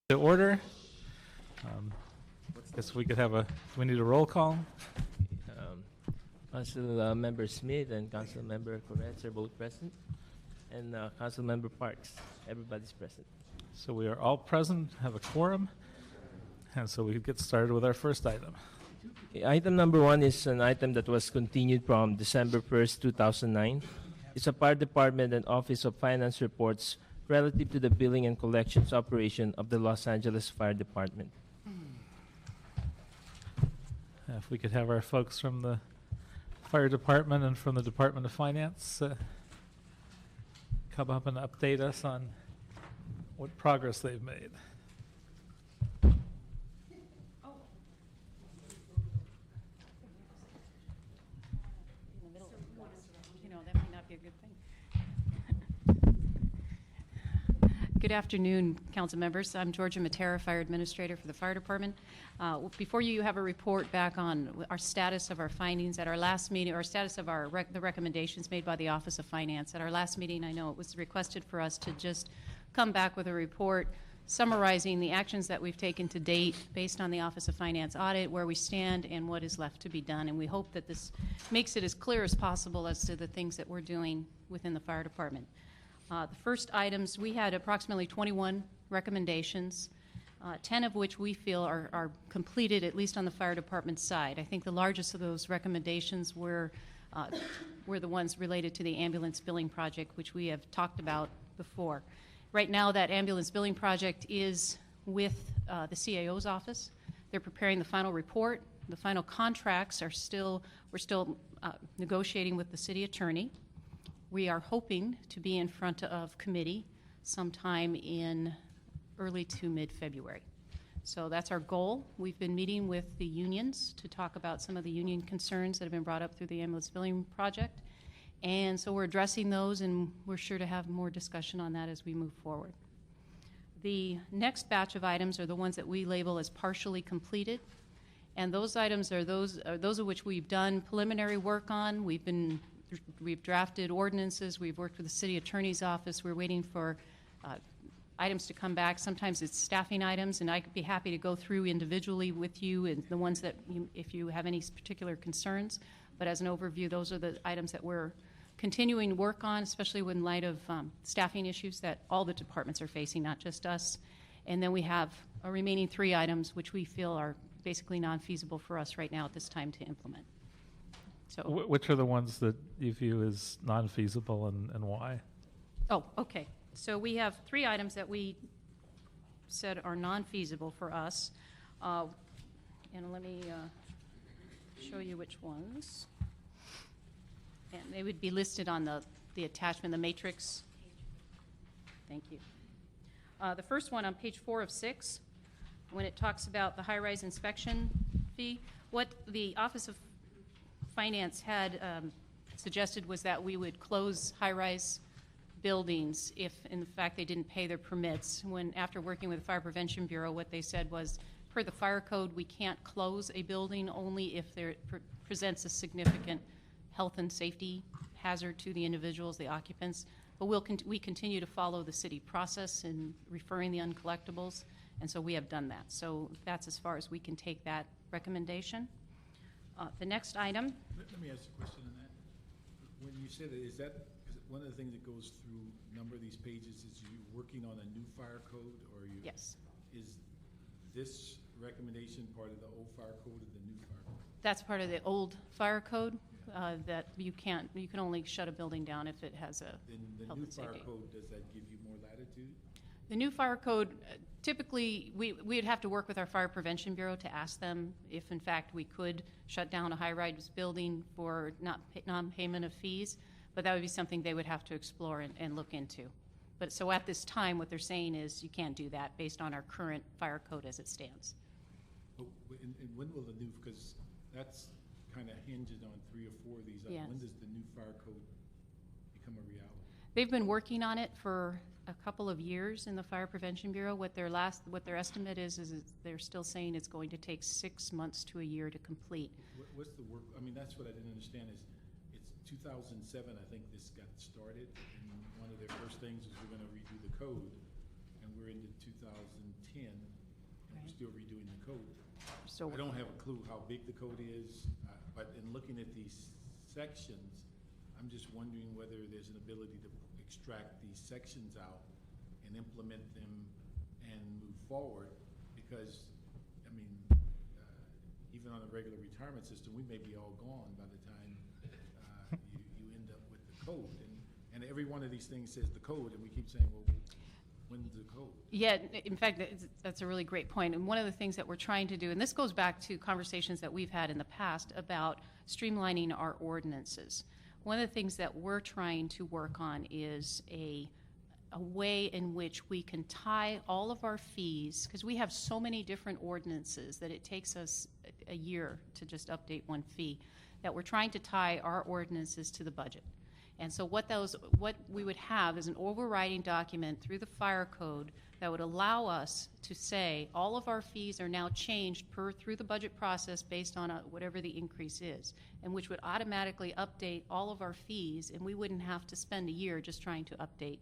To order. Guess we could have do we need a roll call? Council Member Smith and Council Member Corretz are both present, and Council Member Parks, everybody's present. So we are all present, have a quorum, and so we could get started with our first item. Item number 1 is an item that was continued from December 1st, 2009. It's a Fire Department and Office of Finance reports relative to the billing and collections operation of the Los Angeles Fire Department. If we could have our folks from the Fire Department and from the Department of Finance come up and update us on what progress they've made. That might not be a good thing. Good afternoon, council members. I'm Georgia Matera, Fire Administrator for the Fire Department. Before you have a report back on our status of our findings at our last meeting, or status of the recommendations made by the Office of Finance. At our last meeting, I know it was requested for us to just come back with a report summarizing the actions that we've taken to date based on the Office of Finance audit, where we stand, and what is left to be done. And we hope that this makes it as clear as possible as to the things that we're doing within the Fire Department. The first items, we had approximately 21 recommendations, 10 of which we feel are completed, at least on the Fire Department side. I think the largest of those recommendations were the ones related to the ambulance billing project, which we have talked about before. Right now, that ambulance billing project is with the CAO's office. They're preparing the final report. The final contracts we're still negotiating with the city attorney. We are hoping to be in front of committee sometime in early to mid-February. So that's our goal. We've been meeting with the unions to talk about some of the union concerns that have been brought up through the ambulance billing project. And so we're addressing those, and we're sure to have more discussion on that as we move forward. The next batch of items are the ones that we label as partially completed. And those items are those of which we've done preliminary work on. We've drafted ordinances. We've worked with the city attorney's office. We're waiting for items to come back. Sometimes it's staffing items, and I'd be happy to go through individually with you and the ones that, if you have any particular concerns. But as an overview, those are the items that we're continuing to work on, especially in light of staffing issues that all the departments are facing, not just us. And then we have a remaining 3 items which we feel are basically non-feasible for us right now at this time to implement. So, which are the ones that you view as non-feasible and why? Oh, okay. So we have 3 items that we said are non-feasible for us. And let me show you which ones. And they would be listed on the attachment, the matrix. Thank you. The first one on page 4 of 6, when it talks about the high-rise inspection fee, what the Office of Finance had suggested was that we would close high-rise buildings if, in fact, they didn't pay their permits. When, after working with the Fire Prevention Bureau, what they said was, per the fire code, we can't close a building only if there presents a significant health and safety hazard to the individuals, the occupants. But we continue to follow the city process in referring the uncollectibles, and so we have done that. So that's as far as we can take that recommendation. The next item. Let me ask a question on that. When you say that, is one of the things that goes through a number of these pages is you working on a new fire code, or you? Yes. Is this recommendation part of the old fire code or the new fire code? That's part of the old fire code, that you can only shut a building down if it has a health and safety. The new fire code, does that give you more latitude? The new fire code, typically, we'd have to work with our Fire Prevention Bureau to ask them if, in fact, we could shut down a high-rise building for non-payment of fees, but that would be something they would have to explore and look into. But so at this time, what they're saying is you can't do that based on our current fire code as it stands. But and when will the new, because that's kind of hinged on 3 or 4 of these, Yes. When does the new fire code become a reality? They've been working on it for a couple of years in the Fire Prevention Bureau. What their estimate is they're still saying it's going to take 6 months to a year to complete. What's the work? I mean, that's what I didn't understand is it's 2007, I think this got started, and one of their first things is we're going to redo the code. And and we're into 2010, and we're Right. still redoing the code. So I don't have a clue how big the code is, but in looking at these sections, I'm just wondering whether there's an ability to extract these sections out and implement them and move forward, because, I mean, even on a regular retirement system, we may be all gone by the time you end up with the code. And every one of these things says the code, and we keep saying, well, when's the code? Yeah, in fact, that's a really great point. And one of the things that we're trying to do, and this goes back to conversations that we've had in the past about streamlining our ordinances. One of the things that we're trying to work on is a way in which we can tie all of our fees, because we have so many different ordinances that it takes us a year to just update one fee, that we're trying to tie our ordinances to the budget. And so what we would have is an overriding document through the fire code that would allow us to say all of our fees are now changed through the budget process based on whatever the increase is, and which would automatically update all of our fees, and we wouldn't have to spend a year just trying to update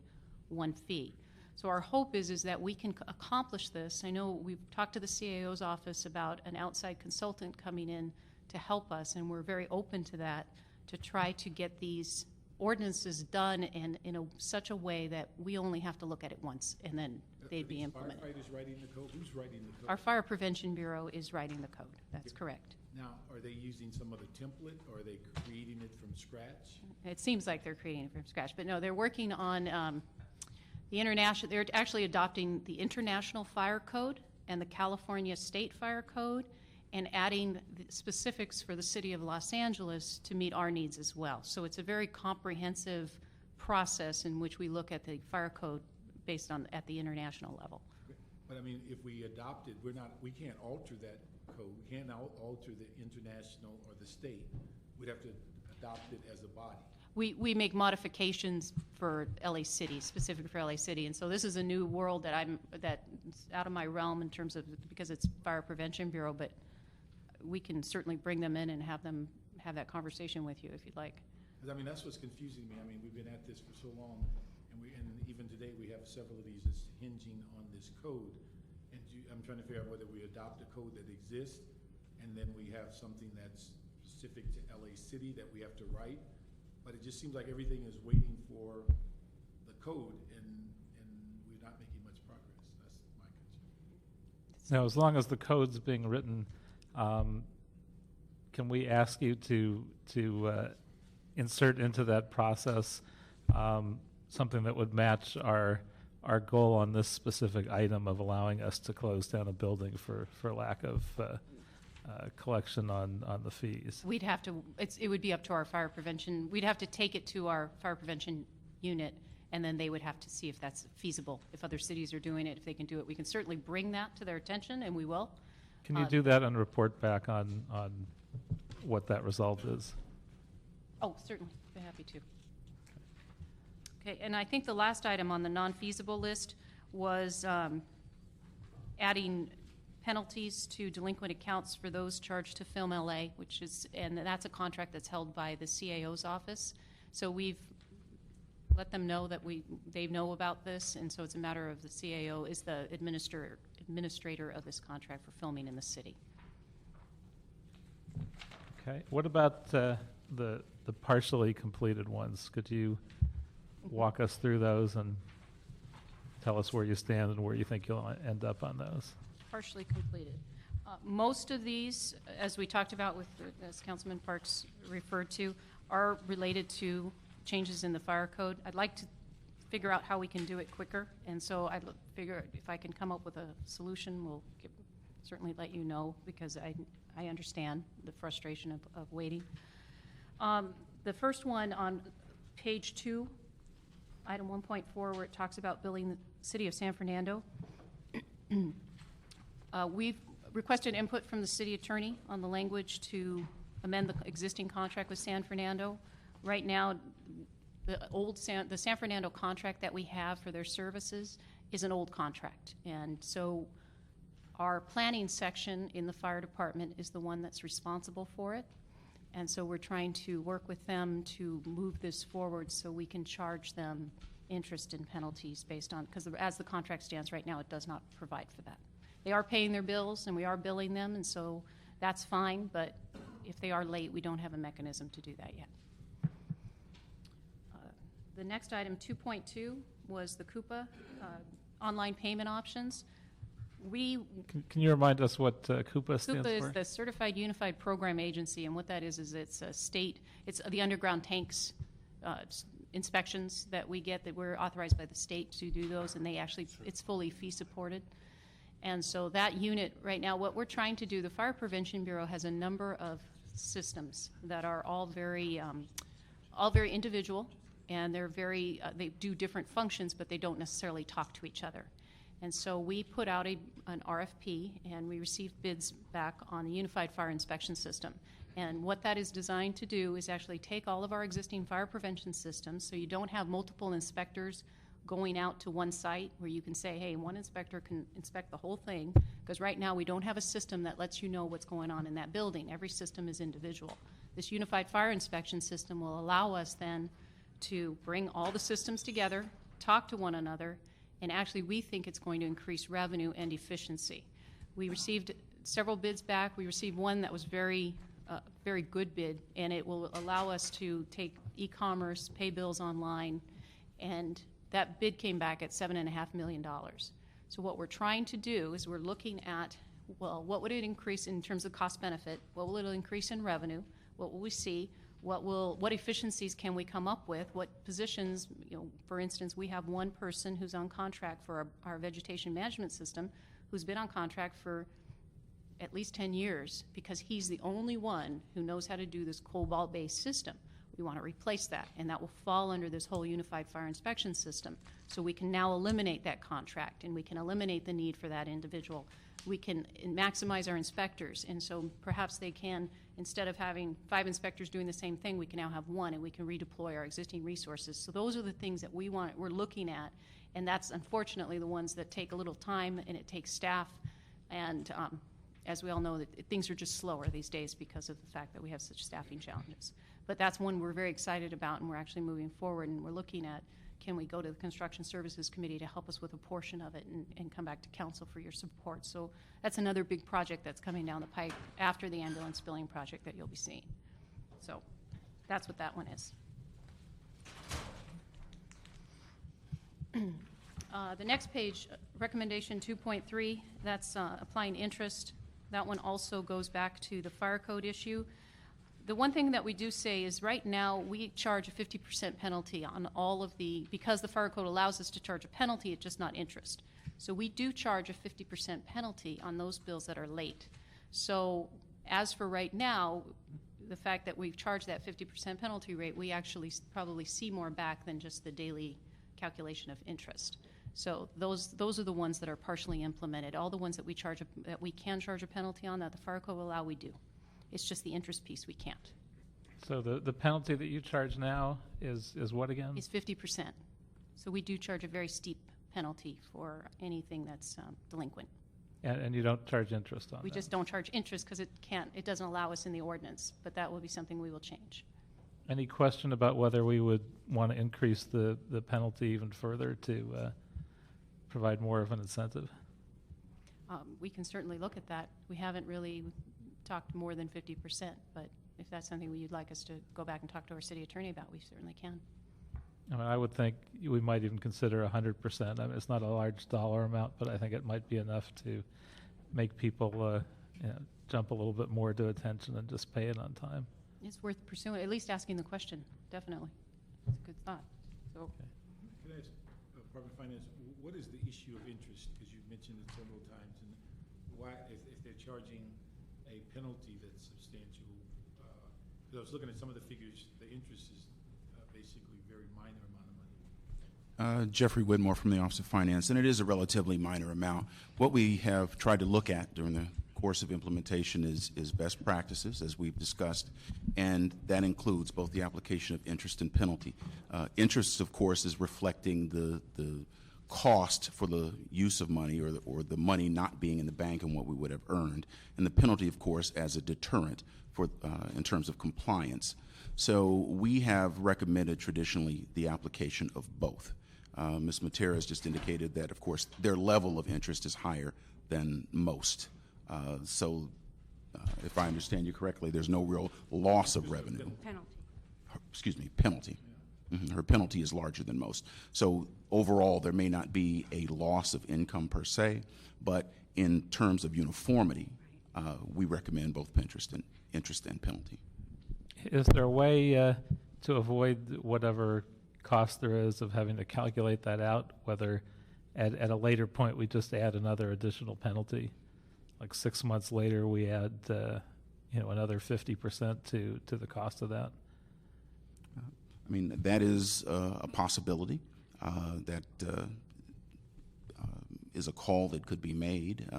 one fee. So our hope is that we can accomplish this. I know we've talked to the CAO's office about an outside consultant coming in to help us, and we're very open to that, to try to get these ordinances done in such a way that we only have to look at it once, and then they'd be implemented. Are these firefighters writing the code? Who's writing the code? Our Fire Prevention Bureau is writing the code. That's correct. Now, are they using some other template, or are they creating it from scratch? It seems like they're creating it from scratch, but no, they're working on the international. They're actually adopting the International Fire Code and the California State Fire Code, and adding the specifics for the city of Los Angeles to meet our needs as well. So it's a very comprehensive process in which we look at the fire code based on at the international level. But I mean, if we adopt it, we can't alter that code. We can't alter the international or the state. We'd have to adopt it as a body. We make modifications for LA City, specific for LA City, and so this is a new world that's out of my realm in terms of, because it's Fire Prevention Bureau, but we can certainly bring them in and have them have that conversation with you if you'd like. Because I mean, that's what's confusing me. I mean, we've been at this for so long, and even today we have several of these that's hinging on this code. And I'm trying to figure out whether we adopt a code that exists, and then we have something that's specific to LA City that we have to write. But it just seems like everything is waiting for the code, and we're not making much progress. That's my concern. Now, as long as the code's being written, can we ask you to insert into that process something that would match our goal on this specific item of allowing us to close down a building for lack of collection on the fees? We'd have to, it would be up to our fire prevention. We'd have to take it to our fire prevention unit, and then they would have to see if that's feasible. If other cities are doing it, if they can do it, we can certainly bring that to their attention, and we will. Can you do that and report back on what that result is? Oh, certainly. Be happy to. Okay, and I think the last item on the non-feasible list was adding penalties to delinquent accounts for those charged to Film LA, and that's a contract that's held by the CAO's office. So we've let them know that they know about this, and so it's a matter of the CAO is the administrator of this contract for filming in the city. Okay. What about the partially completed ones? Could you walk us through those and tell us where you stand and where you think you'll end up on those? Partially completed. Most of these, as we talked about as Councilman Parks referred to, are related to changes in the fire code. I'd like to figure out how we can do it quicker, and so I'd figure if I can come up with a solution, we'll certainly let you know, because I understand the frustration of waiting. The first one on page 2, item 1.4, where it talks about billing the city of San Fernando. We've requested input from the city attorney on the language to amend the existing contract with San Fernando. Right now, the San Fernando contract that we have for their services is an old contract, and so our planning section in the fire department is the one that's responsible for it. And so we're trying to work with them to move this forward so we can charge them interest and penalties based on, because as the contract stands right now, it does not provide for that. They are paying their bills and we are billing them, and so that's fine, but if they are late, we don't have a mechanism to do that yet. The next item, 2.2, was the Coupa online payment options. Can you remind us what Coupa stands Coupa for? is the Certified Unified Program Agency, and what that is it's a state, it's the underground tanks inspections that we get, that we're authorized by the state to do those, and they actually, it's fully fee supported. And so that unit right now, what we're trying to do, the Fire Prevention Bureau has a number of systems that are all very individual, and they're very, they do different functions, but they don't necessarily talk to each other. And so we put out an RFP, and we received bids back on the Unified Fire Inspection System. And what that is designed to do is actually take all of our existing fire prevention systems, so you don't have multiple inspectors going out to one site where you can say, hey, one inspector can inspect the whole thing, because right now we don't have a system that lets you know what's going on in that building. Every system is individual. This Unified Fire Inspection System will allow us then to bring all the systems together, talk to one another, and actually we think it's going to increase revenue and efficiency. We received several bids back. We received one that was very good bid, and it will allow us to take e-commerce, pay bills online, and that bid came back at $7.5 million. So what we're trying to do is we're looking at, well, what would it increase in terms of cost benefit? What will it increase in revenue? What will we see? What efficiencies can we come up with? What positions, for instance, we have one person who's on contract for our vegetation management system who's been on contract for at least 10 years because he's the only one who knows how to do this COBOL-based system. We want to replace that, and that will fall under this whole Unified Fire Inspection System. So we can now eliminate that contract, and we can eliminate the need for that individual. We can maximize our inspectors, and so perhaps they can, instead of having 5 inspectors doing the same thing, we can now have 1, and we can redeploy our existing resources. So those are the things that we're looking at, and that's unfortunately the ones that take a little time, and it takes staff, and as we all know, things are just slower these days because of the fact that we have such staffing challenges. But that's one we're very excited about, and we're actually moving forward, and we're looking at, can we go to the Construction Services Committee to help us with a portion of it and come back to council for your support. So that's another big project that's coming down the pike after the ambulance billing project that you'll be seeing. So that's what that one is. The next page, recommendation 2.3, that's applying interest. That one also goes back to the fire code issue. The one thing that we do say is right now we charge a 50% penalty on all of because the fire code allows us to charge a penalty, it's just not interest. So we do charge a 50% penalty on those bills that are late. So as for right now, the fact that we've charged that 50% penalty rate, we actually probably see more back than just the daily calculation of interest. So those are the ones that are partially implemented. All the ones that we can charge a penalty on that the fire code will allow, we do. It's just the interest piece we can't. So the penalty that you charge now is what again? It's 50%. So we do charge a very steep penalty for anything that's delinquent. And you don't charge interest on that? We just don't charge interest because it doesn't allow us in the ordinance, but that will be something we will change. Any question about whether we would want to increase the penalty even further to provide more of an incentive? We can certainly look at that. We haven't really talked more than 50%, but if that's something you'd like us to go back and talk to our city attorney about, we certainly can. I mean, I would think we might even consider 100%. I mean, it's not a large dollar amount, but I think it might be enough to make people jump a little bit more to attention and just pay it on time. It's worth pursuing, at least asking the question, definitely. It's a good thought. So, Okay. Can I ask Department of Finance, what is the issue of interest? Because you've mentioned it several times, and why, if they're charging a penalty that's substantial, because I was looking at some of the figures, the interest is basically a very minor amount of money. Jeffrey Whitmore from the Office of Finance, and it is a relatively minor amount. What we have tried to look at during the course of implementation is best practices, as we've discussed, and that includes both the application of interest and penalty. Interest, of course, is reflecting the cost for the use of money or the money not being in the bank and what we would have earned, and the penalty, of course, as a deterrent for in terms of compliance. So we have recommended traditionally the application of both. Ms. Matera has just indicated that, of course, their level of interest is higher than most. So if I understand you correctly, there's no real loss of revenue. Penalty. Mm-hmm. Her penalty is larger than most. So overall, there may not be a loss of income per se, but in terms of uniformity, we recommend both interest and penalty. Is there a way to avoid whatever cost there is of having to calculate that out, whether at a later point we just add another additional penalty? Like 6 months later, we add another 50% to the cost of that. I mean, that is a possibility. That is a call that could be made.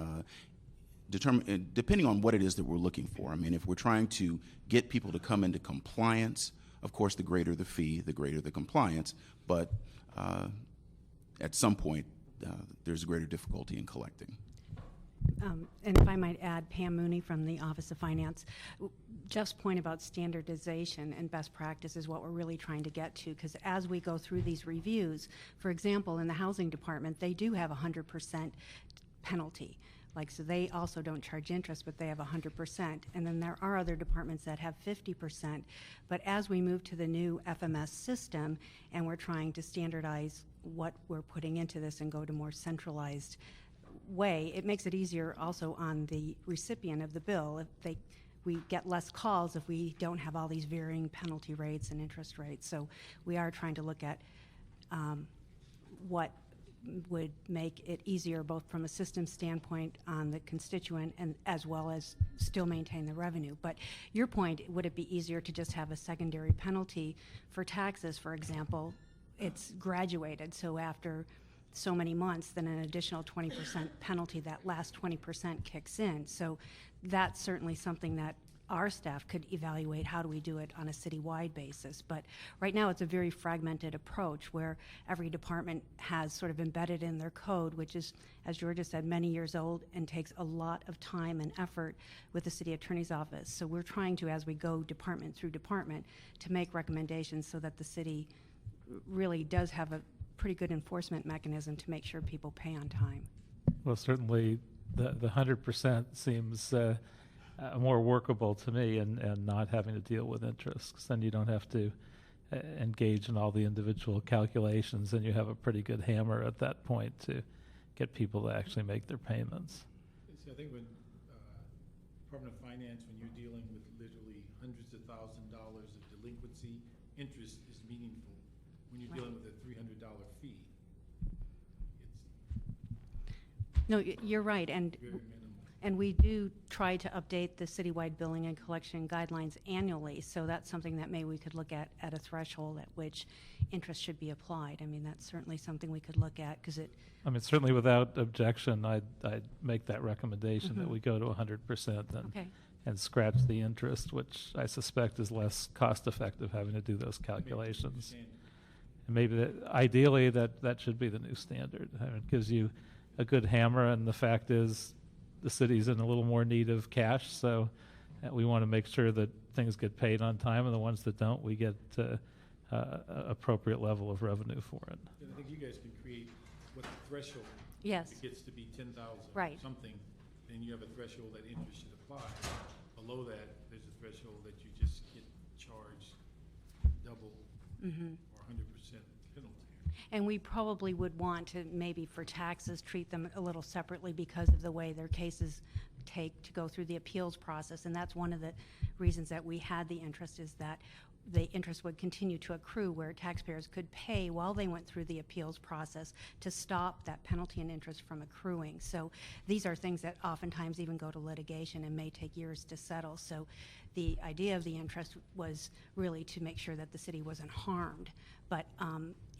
Depending on what it is that we're looking for. I mean, if we're trying to get people to come into compliance, of course, the greater the fee, the greater the compliance. But at some point, there's greater difficulty in collecting. And if I might add, Pam Mooney from the Office of Finance, Jeff's point about standardization and best practice is what we're really trying to get to, because as we go through these reviews, for example, in the housing department, they do have 100% penalty. So they also don't charge interest, but they have 100%. And then there are other departments that have 50%. But as we move to the new FMS system and we're trying to standardize what we're putting into this and go to more centralized way, it makes it easier also on the recipient of the bill. We get less calls if we don't have all these varying penalty rates and interest rates. So we are trying to look at what would make it easier both from a system standpoint on the constituent and as well as still maintain the revenue. But your point, would it be easier to just have a secondary penalty for taxes, for example? It's graduated, so after so many months, then an additional 20% penalty, that last 20% kicks in. So that's certainly something that our staff could evaluate. How do we do it on a citywide basis? But right now it's a very fragmented approach where every department has sort of embedded in their code, which is, as Georgia said, many years old and takes a lot of time and effort with the city attorney's office. So we're trying to, as we go department through department, to make recommendations so that the city really does have a pretty good enforcement mechanism to make sure people pay on time. Well, certainly the 100% seems more workable to me, and not having to deal with interest, because then you don't have to engage in all the individual calculations, and you have a pretty good hammer at that point to get people to actually make their payments. See, I think when Department of Finance, when you're dealing with literally hundreds of $1,000s of delinquency, interest is meaningful. When you're dealing with a $300 fee, it's No, you're right, and very minimal. And we do try to update the citywide billing and collection guidelines annually, so that's something that maybe we could look at a threshold at which interest should be applied. I mean, that's certainly something we could look at, because it... I mean, certainly without objection, I'd make that recommendation that we go to 100% and scratch the interest, which I suspect is less cost-effective having to do those calculations. And maybe ideally that should be the new standard. I mean, it gives you a good hammer, and the fact is the city's in a little more need of cash, so we want to make sure that things get paid on time, and the ones that don't, we get appropriate level of revenue for it. I think you guys can create what the threshold, Yes. if it gets to be 10,000 Right. or something, then you have a threshold that interest should apply. Below that, there's a threshold that you just get charged double or 100% penalty. And we probably would want to maybe for taxes treat them a little separately because of the way their cases take to go through the appeals process. And that's one of the reasons that we had the interest, is that the interest would continue to accrue where taxpayers could pay while they went through the appeals process to stop that penalty and interest from accruing. So these are things that oftentimes even go to litigation and may take years to settle. So the idea of the interest was really to make sure that the city wasn't harmed. But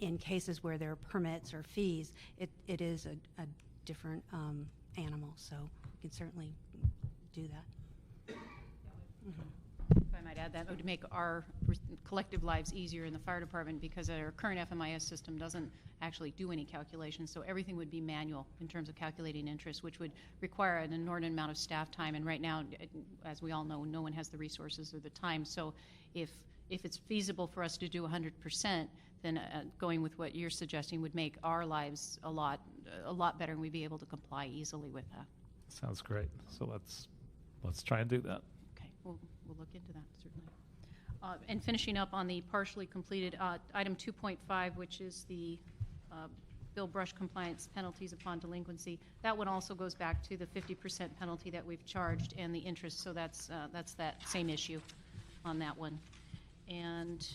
in cases where there are permits or fees, it is a different animal. So we can certainly do that. If I might I'd add that would make our collective lives easier in the fire department because our current FMIS system doesn't actually do any calculations. So everything would be manual in terms of calculating interest, which would require an inordinate amount of staff time. And right now, as we all know, no one has the resources or the time. So if it's feasible for us to do 100%, then going with what you're suggesting would make our lives a lot better, and we'd be able to comply easily with that. Sounds great. So let's try and do that. Okay, we'll look into that, certainly. And finishing up on the partially completed, item 2.5, which is the bill brush compliance penalties upon delinquency. That one also goes back to the 50% penalty that we've charged and the interest, so that's that same issue on that one. And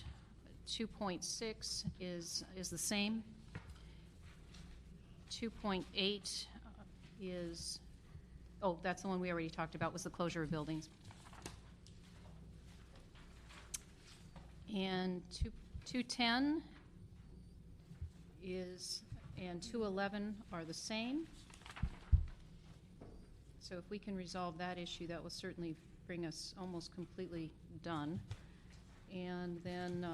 2.6 is the same. 2.8 is, oh, that's the one we already talked about, was the closure of buildings. And 210 is, and 211 are the same. So if we can resolve that issue, that will certainly bring us almost completely done. And then,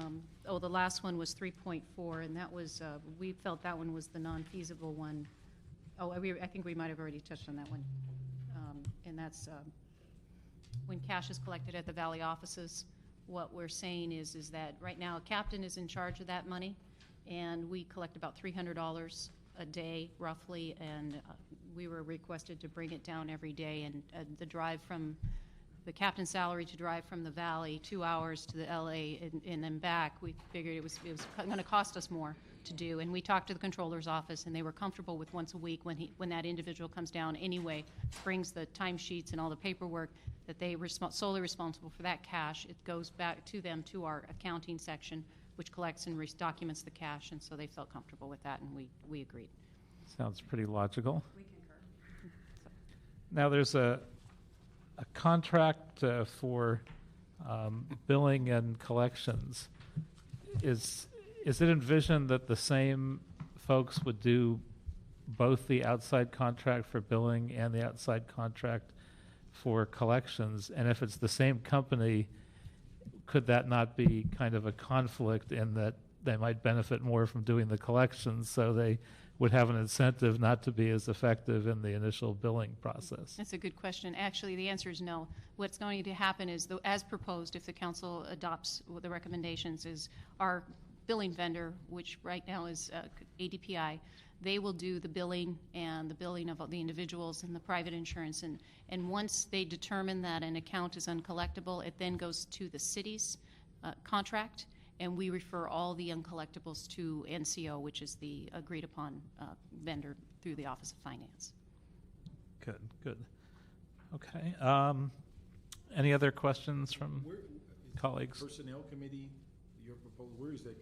the last one was 3.4, and that was, we felt that one was the non-feasible one. Oh, I think we might have already touched on that one. And that's when cash is collected at the Valley offices, what we're saying is that right now a captain is in charge of that money, and we collect about $300 a day, roughly, and we were requested to bring it down every day, and the drive from the captain's salary to drive from the Valley 2 hours to the LA and then back, we figured it was going to cost us more to do. And we talked to the controller's office, and they were comfortable with once a week when that individual comes down anyway, brings the timesheets and all the paperwork, that they were solely responsible for that cash. It goes back to them, to our accounting section, which collects and documents the cash, and so they felt comfortable with that, and we agreed. Sounds pretty logical. We concur. Now there's a contract for billing and collections. Is it envisioned that the same folks would do both the outside contract for billing and the outside contract for collections? And if it's the same company, could that not be kind of a conflict in that they might benefit more from doing the collections, so they would have an incentive not to be as effective in the initial billing process? That's a good question. Actually, the answer is no. What's going to happen is, as proposed, if the council adopts the recommendations, is our billing vendor, which right now is ADPI, they will do the billing and the billing of the individuals and the private insurance. And once they determine that an account is uncollectible, it then goes to the city's contract, and we refer all the uncollectibles to NCO, which is the agreed upon vendor through the Office of Finance. Good. Okay. Any other questions from colleagues? Personnel committee, your proposal, where is that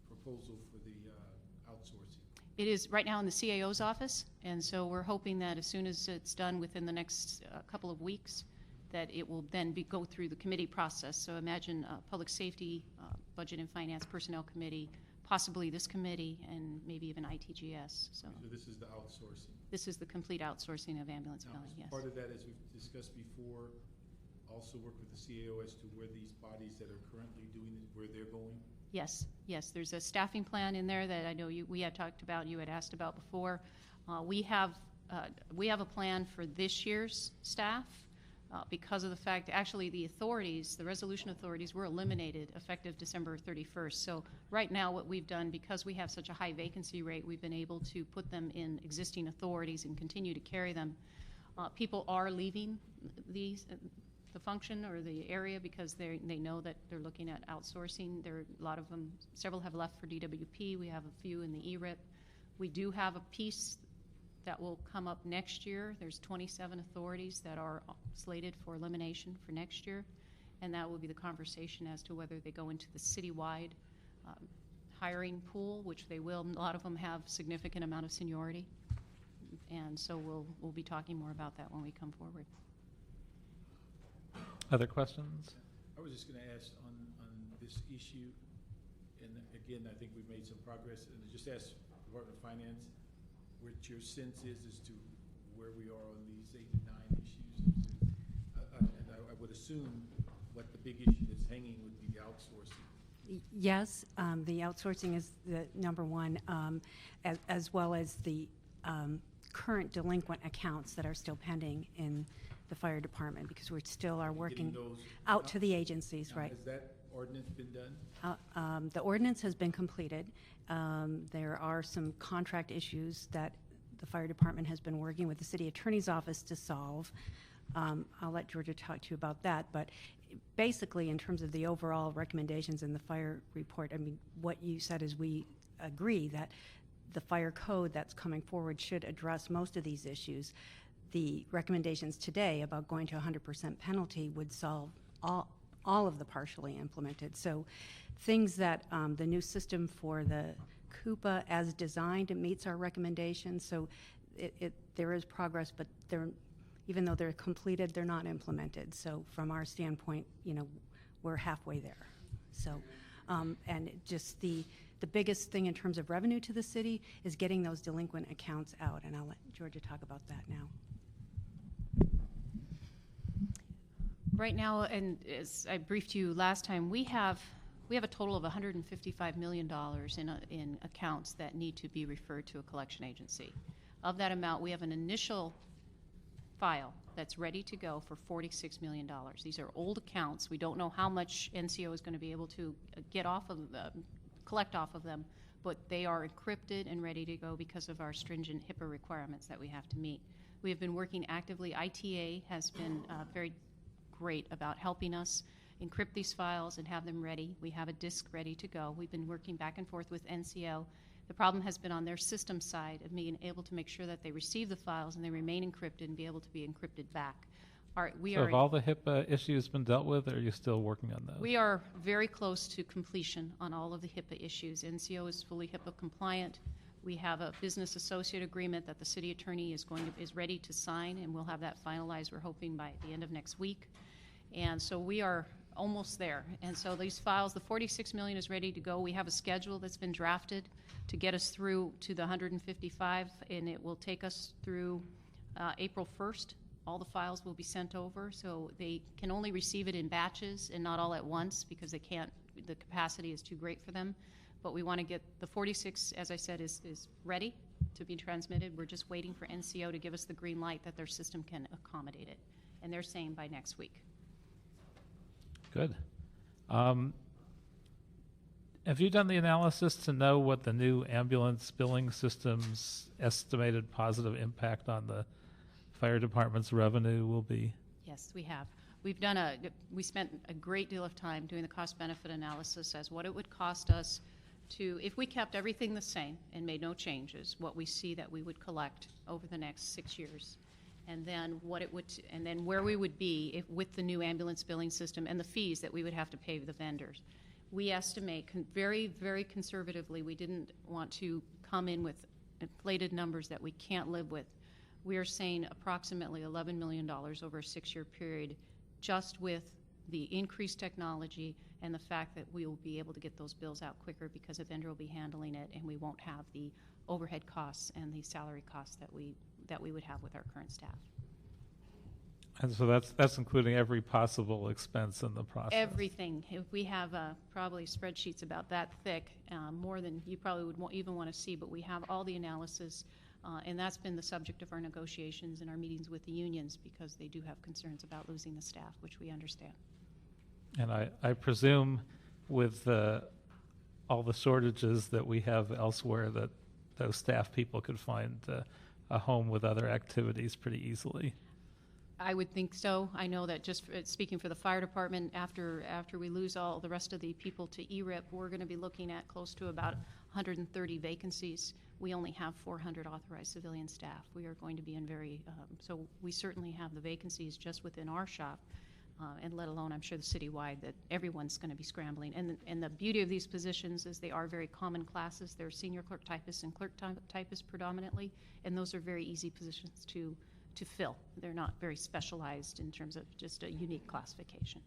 proposal for the outsourcing? It is right now in the CAO's office, and so we're hoping that as soon as it's done within the next couple of weeks, that it will then go through the committee process. So imagine Public Safety, Budget and Finance, Personnel Committee, possibly this committee, and maybe even ITGS. So this is the outsourcing? This is the complete outsourcing of ambulance billing, yes. Part of that, as we've discussed before, also work with the CAO as to where these bodies that are currently doing it, where they're going? Yes. There's a staffing plan in there that I know we had talked about, you had asked about before. We have a plan for this year's staff because of the fact, actually, the authorities, the resolution authorities, were eliminated effective December 31st. So right now, what we've done, because we have such a high vacancy rate, we've been able to put them in existing authorities and continue to carry them. People are leaving the function or the area because they know that they're looking at outsourcing. There are a lot of them, several have left for DWP. We have a few in the ERIP. We do have a piece that will come up next year. There's 27 authorities that are slated for elimination for next year, and that will be the conversation as to whether they go into the citywide hiring pool, which they will. A lot of them have significant amount of seniority, and so we'll be talking more about that when we come forward. Other questions? I was just going to ask on this issue, and again, I think we've made some progress, and just ask Department of Finance what your sense is as to where we are on these 8 and 9 issues. And I would assume what the big issue that's hanging would be the outsourcing. Yes, the outsourcing is the number one, as well as the current delinquent accounts that are still pending in the fire department, because we still are working Getting those out to the agencies, Now, right? Has that ordinance been done? The ordinance has been completed. There are some contract issues that the fire department has been working with the city attorney's office to solve. I'll let Georgia talk to you about that, but basically, in terms of the overall recommendations in the fire report, I mean, what you said is we agree that the fire code that's coming forward should address most of these issues. The recommendations today about going to 100% penalty would solve all of the partially implemented. So things that the new system for the Coupa as designed, it meets our recommendations. So there is progress, but even though they're completed, they're not implemented. So from our standpoint, you know, we're halfway there. So, and just the biggest thing in terms of revenue to the city is getting those delinquent accounts out. And I'll let Georgia talk about that now. Right now, and as I briefed you last time, we have a total of $155 million in accounts that need to be referred to a collection agency. Of that amount, we have an initial file that's ready to go for $46 million. These are old accounts. We don't know how much NCO is going to be able to collect off of them, but they are encrypted and ready to go because of our stringent HIPAA requirements that we have to meet. We have been working actively. ITA has been very great about helping us encrypt these files and have them ready. We have a disk ready to go. We've been working back and forth with NCO. The problem has been on their system side of being able to make sure that they receive the files and they remain encrypted and be able to be encrypted back. Have all the HIPAA issues been dealt with, or are you still working on those? We are very close to completion on all of the HIPAA issues. NCO is fully HIPAA compliant. We have a business associate agreement that the city attorney is ready to sign, and we'll have that finalized, we're hoping, by the end of next week. And so we are almost there. And so these files, the $46 million is ready to go. We have a schedule that's been drafted to get us through to the 155, and it will take us through April 1st. All the files will be sent over, so they can only receive it in batches and not all at once because they can't, the capacity is too great for them. But we want to get the 46, as I said, is ready to be transmitted. We're just waiting for NCO to give us the green light that their system can accommodate it. And they're saying by next week. Good. Have you done the analysis to know what the new ambulance billing system's estimated positive impact on the fire department's revenue will be? Yes, we have. We spent a great deal of time doing the cost-benefit analysis as what it would cost us to, if we kept everything the same and made no changes, what we see that we would collect over the next 6 years. And then where we would be with the new ambulance billing system and the fees that we would have to pay the vendors. We estimate very, very conservatively, we didn't want to come in with inflated numbers that we can't live with. We are saying approximately $11 million over a 6-year period just with the increased technology and the fact that we will be able to get those bills out quicker because a vendor will be handling it and we won't have the overhead costs and the salary costs that we would have with our current staff. And so that's including every possible expense in the process. Everything. If we have probably spreadsheets about that thick, more than you probably would even want to see, but we have all the analysis, and that's been the subject of our negotiations and our meetings with the unions because they do have concerns about losing the staff, which we understand. And I presume with all the shortages that we have elsewhere that those staff people could find a home with other activities pretty easily. I would think so. I know that just speaking for the fire department, after we lose all the rest of the people to ERIP, we're going to be looking at close to about 130 vacancies. We only have 400 authorized civilian staff. We are going to be in so we certainly have the vacancies just within our shop, and let alone, I'm sure, the citywide, that everyone's going to be scrambling. And the beauty of these positions is they are very common classes. They're senior clerk typists and clerk typists predominantly, and those are very easy positions to fill. They're not very specialized in terms of just a unique classification.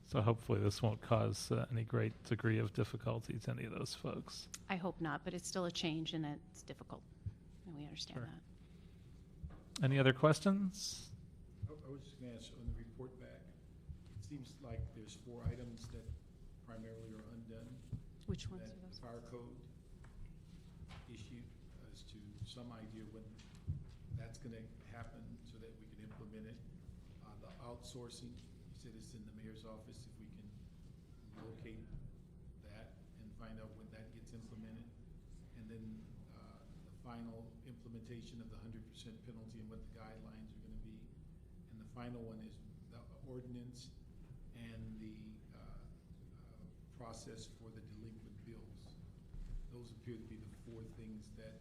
So hopefully this won't cause any great degree of difficulty to any of those folks. I hope not, but it's still a change and it's difficult, and we understand Sure. that. Any other questions? I was just going to ask on the report back. It seems like there's 4 items that primarily are undone. Which ones That are those? fire code issue, as to some idea when that's gonna happen so that we can implement it. The outsourcing, you said it's in the mayor's office, if we can locate that and find out when that gets implemented. And then, the final implementation of the 100% penalty and what the guidelines are gonna be. And the final one is the ordinance and the, process for the delinquent bills. Those appear to be the 4 things that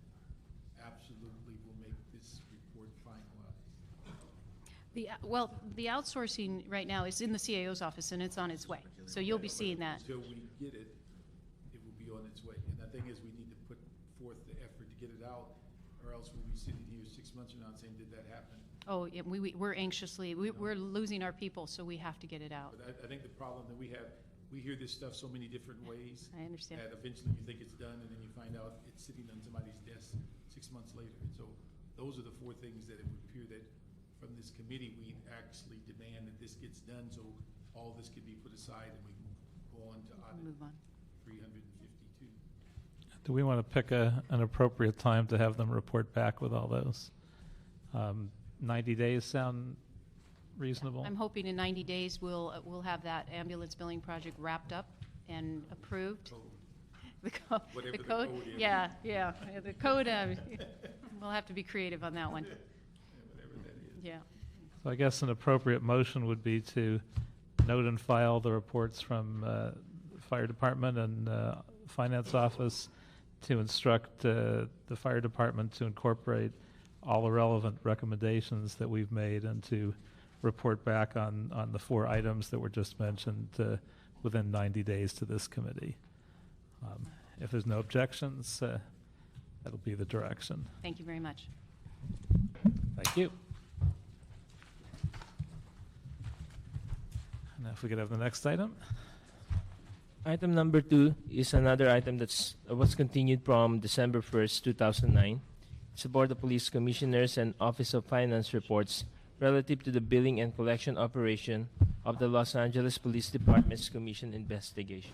absolutely will make this report finalized. Well, the outsourcing right now is in the CAO's office, and it's on its way. So you'll be seeing that. Until we get it, it will be on its way. And the thing is, we need to put forth the effort to get it out, or else we'll be sitting here 6 months from now saying, did that happen? Oh, yeah, we're anxiously, we're losing our people, so we have to get it out. But I think the problem that we have, we hear this stuff so many different ways. I understand. That eventually you think it's done, and then you find out it's sitting on somebody's desk 6 months later. And so those are the 4 things that it would appear that from this committee, we actually demand that this gets done, so all this can be put aside and we can go on to audit Move on. 352. Do we want to pick an appropriate time to have them report back with all those? 90 days sound reasonable? I'm hoping in 90 days we'll have that ambulance billing project wrapped up and approved. Whatever The the code, code is. yeah, the code, we'll have to be creative on that one. Whatever that is. Yeah. So I guess an appropriate motion would be to note and file the reports from the fire department and finance office, to instruct the fire department to incorporate all the relevant recommendations that we've made, and to report back on the 4 items that were just mentioned within 90 days to this committee. If there's no objections, that'll be the direction. Thank you very much. Thank you. Now if we could have the next item. Item number 2 is another item that was continued from December 1st, 2009. It's the Board of Police Commissioners and Office of Finance reports relative to the billing and collection operation of the Los Angeles Police Department's commission investigation.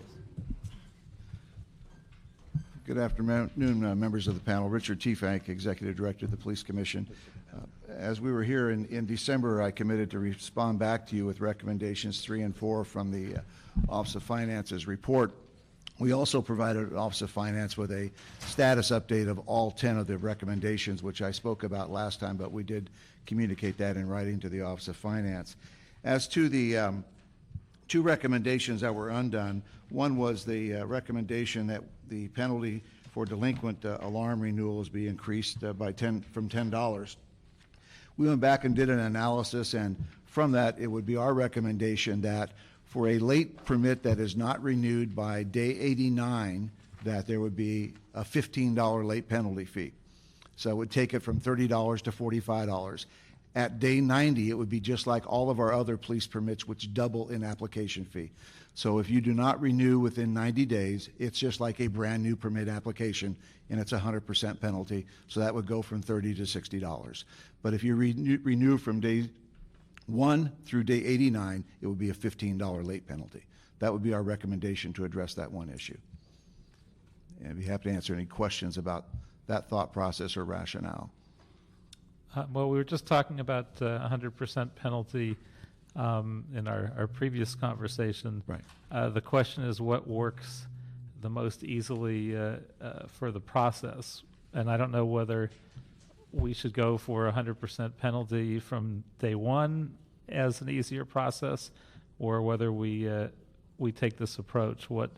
Good afternoon, members of the panel. Richard Tiefank, Executive Director of the Police Commission. As we were here in December, I committed to respond back to you with recommendations 3 and 4 from the Office of Finance's report. We also provided Office of Finance with a status update of all 10 of the recommendations, which I spoke about last time, but we did communicate that in writing to the Office of Finance. As to the 2 recommendations that were undone, one was the recommendation that the penalty for delinquent alarm renewals be increased from $10. We went back and did an analysis, and from that, it would be our recommendation that for a late permit that is not renewed by day 89, that there would be a $15 late penalty fee. So it would take it from $30 to $45. At day 90, it would be just like all of our other police permits, which double in application fee. So if you do not renew within 90 days, it's just like a brand new permit application, and it's a 100% penalty. So that would go from $30 to $60. But if you renew from day 1 through day 89, it would be a $15 late penalty. That would be our recommendation to address that one issue. And I'd be happy to answer any questions about that thought process or rationale. Well, we were just talking about 100% penalty in our previous conversation. Right. The question is what works the most easily for the process. And I don't know whether we should go for 100% penalty from day 1 as an easier process, or whether we take this approach. What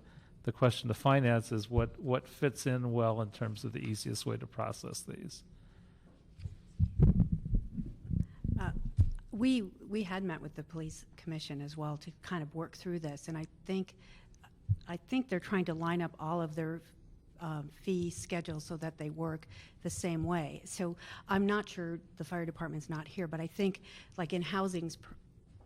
the question to finance is what fits in well in terms of the easiest way to process these. We had met with the police commission as well to kind of work through this, and I think they're trying to line up all of their fee schedules so that they work the same way. So I'm not sure, the fire department's not here, but I think like in housing's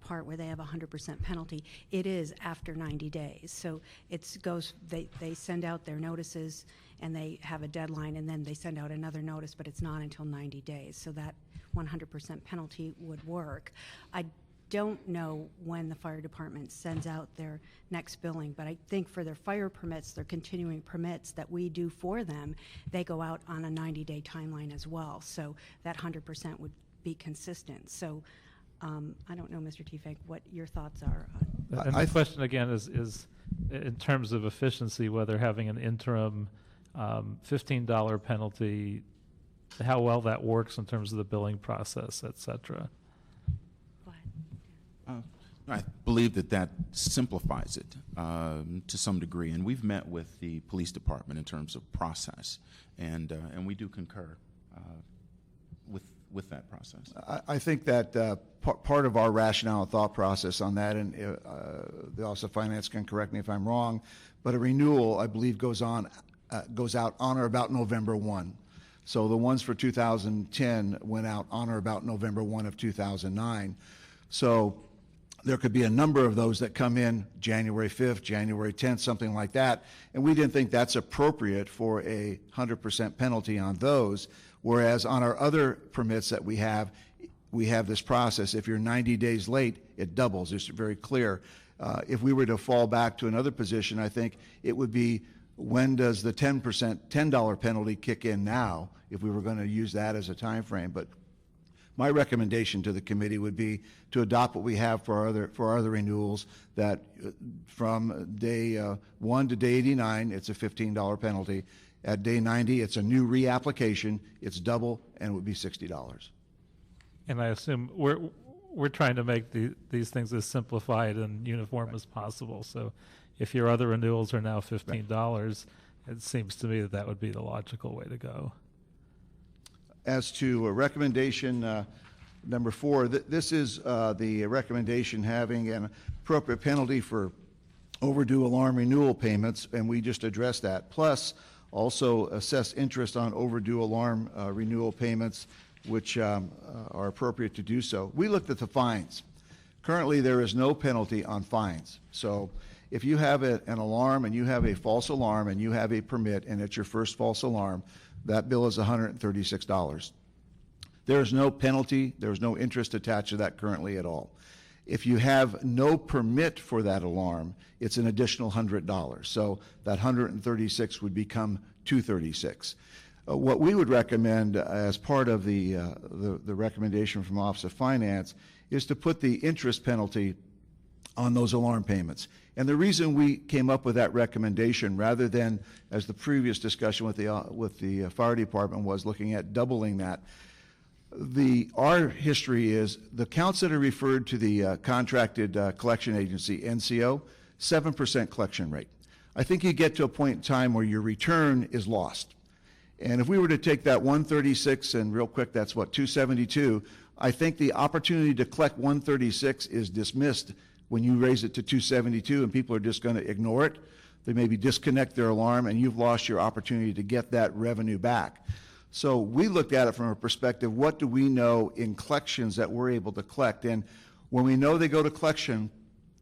part where they have 100% penalty, it is after 90 days. So it goes, they send out their notices and they have a deadline, and then they send out another notice, but it's not until 90 days. So that 100% penalty would work. don't know when the fire department sends out their next billing, but I think for their fire permits, their continuing permits that we do for them, they go out on a 90-day timeline as well. So that 100% would be consistent. So I don't know, Mr. Tiefenk, what your thoughts are on. And the question again is in terms of efficiency, whether having an interim $15 penalty, how well that works in terms of the billing process, et cetera. Go ahead. I believe that simplifies it to some degree, and we've met with the police department in terms of process, and we do concur with that process. I think that part of our rationale and thought process on that, and the Office of Finance can correct me if I'm wrong, but a renewal, I believe, goes out on or about November 1. So the ones for 2010 went out on or about November 1 of 2009. So there could be a number of those that come in January 5th, January 10th, something like that, and we didn't think that's appropriate for a 100% penalty on those, whereas on our other permits that we have this process. If you're 90 days late, it doubles. It's very clear. If we were to fall back to another position, I think it would be, when does the $10 penalty kick in now, if we were going to use that as a time frame. But my recommendation to the committee would be to adopt what we have for our other renewals, that from day 1 to day 89, it's a $15 penalty. At day 90, it's a new reapplication, it's double, and it would be $60. And I assume we're trying to make these things as simplified and uniform as possible. So if your other renewals are now $15, it seems to me that would be the logical way to go. As to recommendation number 4, this is the recommendation having an appropriate penalty for overdue alarm renewal payments, and we just addressed that. Plus, also assess interest on overdue alarm renewal payments, which are appropriate to do so. We looked at the fines. Currently, there is no penalty on fines. So if you have an alarm and you have a false alarm and you have a permit and it's your first false alarm, that bill is $136. There is no penalty, there's no interest attached to that currently at all. If you have no permit for that alarm, it's an additional $100. So that $136 would become $236. What we would recommend as part of the recommendation from Office of Finance is to put the interest penalty on those alarm payments. And the reason we came up with that recommendation, rather than, as the previous discussion with the fire department was, looking at doubling that, our history is the counts that are referred to the contracted collection agency, NCO, 7% collection rate. I think you get to a point in time where your return is lost. And if we were to take that 136 and real quick, that's what, 272, I think the opportunity to collect 136 is dismissed when you raise it to 272, and people are just going to ignore it. They maybe disconnect their alarm, and you've lost your opportunity to get that revenue back. So we looked at it from a perspective, what do we know in collections that we're able to collect? And when we know they go to collection,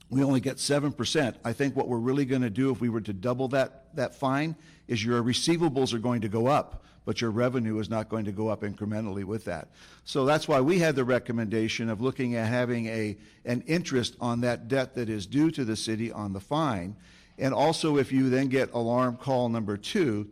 we only get 7%. I think what we're really going to do if we were to double that fine is your receivables are going to go up, but your revenue is not going to go up incrementally with that. So that's why we had the recommendation of looking at having an interest on that debt that is due to the city on the fine. And also, if you then get alarm call number 2,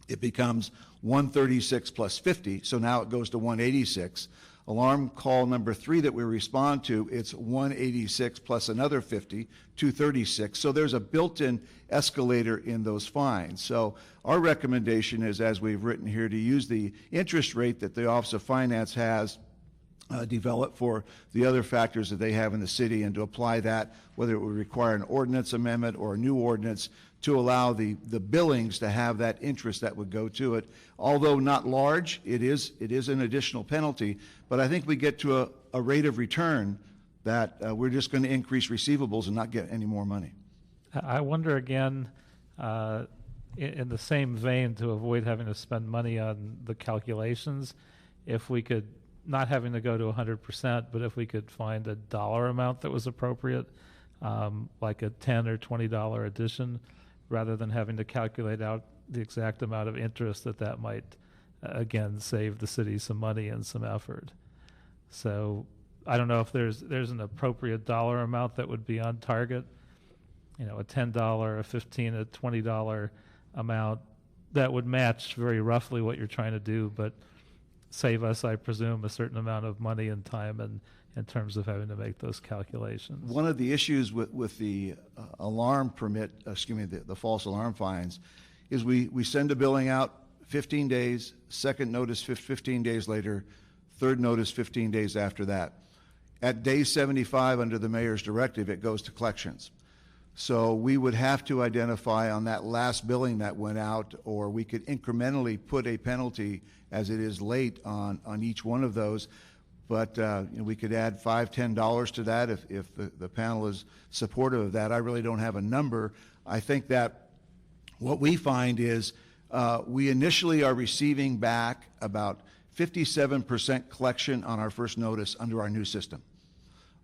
it becomes 136 plus 50, so now it goes to 186. Alarm call number 3 that we respond to, it's 186 plus another 50, 236. So there's a built-in escalator in those fines. So our recommendation is, as we've written here, to use the interest rate that the Office of Finance has developed for the other factors that they have in the city, and to apply that, whether it would require an ordinance amendment or a new ordinance, to allow the billings to have that interest that would go to it. Although not large, it is an additional penalty, but I think we get to a rate of return that we're just going to increase receivables and not get any more money. I wonder again, in the same vein, to avoid having to spend money on the calculations, if we could, not having to go to 100%, but if we could find a dollar amount that was appropriate, like a $10 or $20 addition, rather than having to calculate out the exact amount of interest that might, again, save the city some money and some effort. So I don't know if there's an appropriate dollar amount that would be on target, you know, a $10, a $15, a $20 amount that would match very roughly what you're trying to do, but save us, I presume, a certain amount of money and time and in terms of having to make those calculations. One of the issues with the alarm permit, the false alarm fines, is we send a billing out 15 days, second notice 15 days later, third notice 15 days after that. At day 75 under the mayor's directive, it goes to collections. So we would have to identify on that last billing that went out, or we could incrementally put a penalty as it is late on each one of those. But we could add $5, $10 to that if the panel is supportive of that. I really don't have a number. I think that what we find is we initially are receiving back about 57% collection on our first notice under our new system.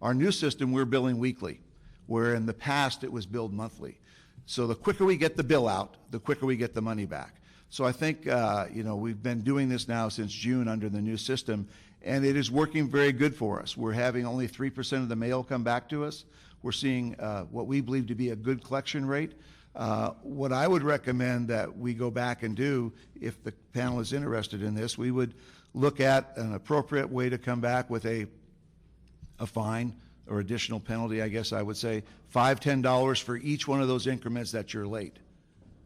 Our new system, we're billing weekly, where in the past it was billed monthly. So the quicker we get the bill out, the quicker we get the money back. So I think, we've been doing this now since June under the new system, and it is working very good for us. We're having only 3% of the mail come back to us. We're seeing what we believe to be a good collection rate. What I would recommend that we go back and do, if the panel is interested in this, we would look at an appropriate way to come back with a fine or additional penalty, I guess I would say, $5, $10 for each one of those increments that you're late.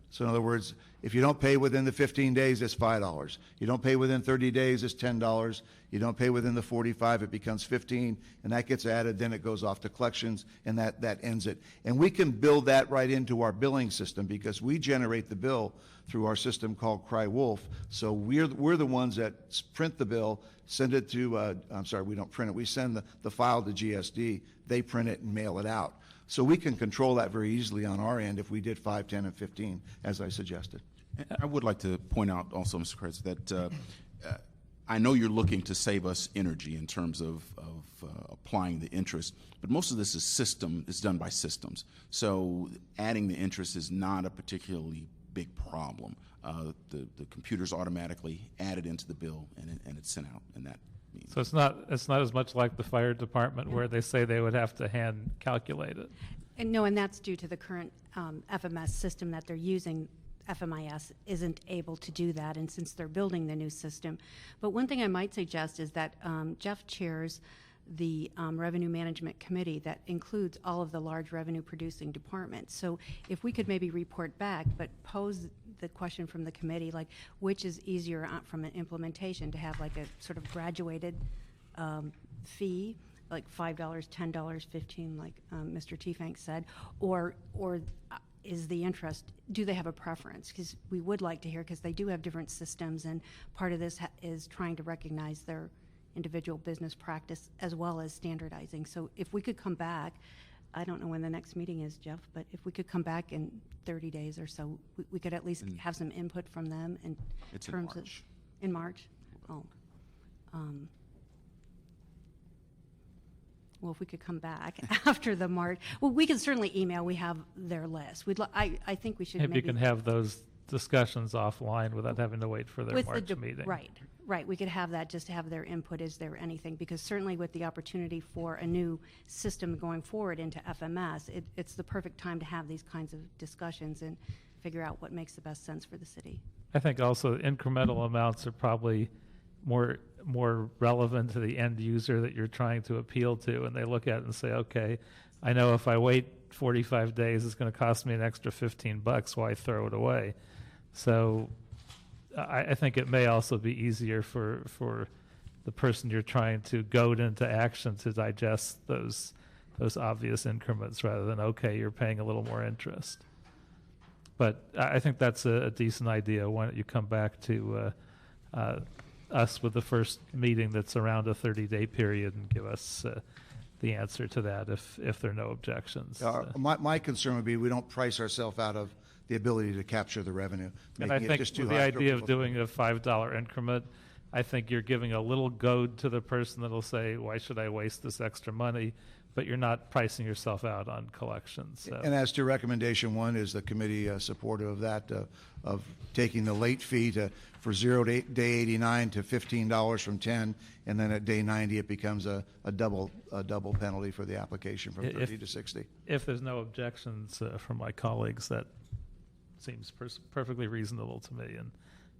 So in other words, if you don't pay within the 15 days, it's $5. You don't pay within 30 days, it's $10. You don't pay within the 45, it becomes 15, and that gets added, then it goes off to collections, and that ends it. And we can build that right into our billing system because we generate the bill through our system called CryWolf. So we're the ones that print the bill, send it to, we don't print it, we send the file to GSD, they print it and mail it out. So we can control that very easily on our end if we did 5, 10, and 15, as I suggested. I would like to point out also, Mr. Kretz, that I know you're looking to save us energy in terms of applying the interest, but most of this is done by systems. So adding the interest is not a particularly big problem. The computer's automatically added into the bill and it's sent out, and that means. So it's not as much like the fire department where they say they would have to hand calculate it. And no, and that's due to the current FMS system that they're using. FMIS isn't able to do that, and since they're building the new system. But one thing I might suggest is that Jeff chairs the Revenue Management Committee that includes all of the large revenue producing departments. So if we could maybe report back, but pose the question from the committee, like which is easier from an implementation, to have like a sort of graduated fee, like $5, $10, $15, like Mr. Teefank said, or is the interest, do they have a preference? Because we would like to hear, because they do have different systems, and part of this is trying to recognize their individual business practice as well as standardizing. So if we could come back, I don't know when the next meeting is, Jeff, but if we could come back in 30 days or so, we could at least have some input from them in terms of... In March? Oh. Well, if we could come back after the March, well, we can certainly email. We have their list. I think we should maybe you can have those discussions offline without having to wait for their March meeting. Right. We could have that, just to have their input. Is there anything? Because certainly with the opportunity for a new system going forward into FMS, it's the perfect time to have these kinds of discussions and figure out what makes the best sense for the city. I think also incremental amounts are probably more relevant to the end user that you're trying to appeal to, and they look at it and say, okay, I know if I wait 45 days, it's going to cost me an extra $15. Why throw it away? So I think it may also be easier for the person you're trying to goad into action to digest those obvious increments rather than, okay, you're paying a little more interest. But I think that's a decent idea. Why don't you come back to us with the first meeting that's around a 30-day period and give us the answer to that if there are no objections. My concern would be we don't price ourselves out of the ability to capture the revenue. And I think with the idea of doing a $5 increment, I think you're giving a little goad to the person that'll say, why should I waste this extra money? but you're not pricing yourself out on collections. So. And as to recommendation one, is the committee supportive of that, of taking the late fee for 0 to day 89 to $15 from 10, and then at day 90 it becomes a double penalty for the application from 30 to 60. If there's no objections from my colleagues, that seems perfectly reasonable to me, and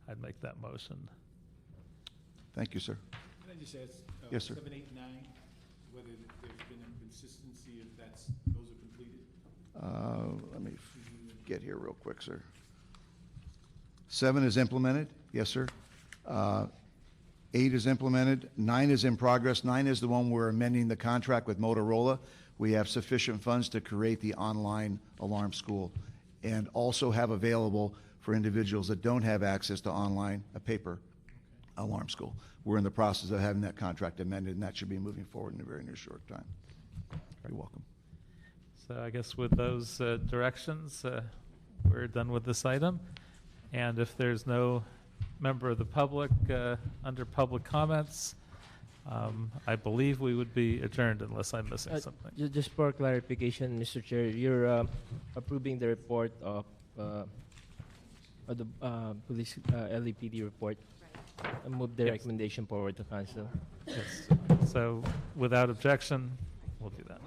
I'd make that motion. Thank you, sir. Can I just ask? Yes, sir. 7, 8, 9, whether there's been a consistency if those are completed? Let me get here real quick, sir. 7 is implemented. Yes, sir. 8 is implemented. 9 is in progress. 9 is the one we're amending the contract with Motorola. We have sufficient funds to create the online alarm school and also have available for individuals that don't have access to online, a paper alarm school. We're in the process of having that contract amended, and that should be moving forward in a very near short time. You're welcome. So I guess with those directions, we're done with this item. And if there's no member of the public under public comments, I believe we would be adjourned unless I'm missing something. Just for clarification, Mr. Chair, you're approving the report of the police LAPD report. I move the Yes. recommendation forward to council. Yes. So without objection, we'll do that.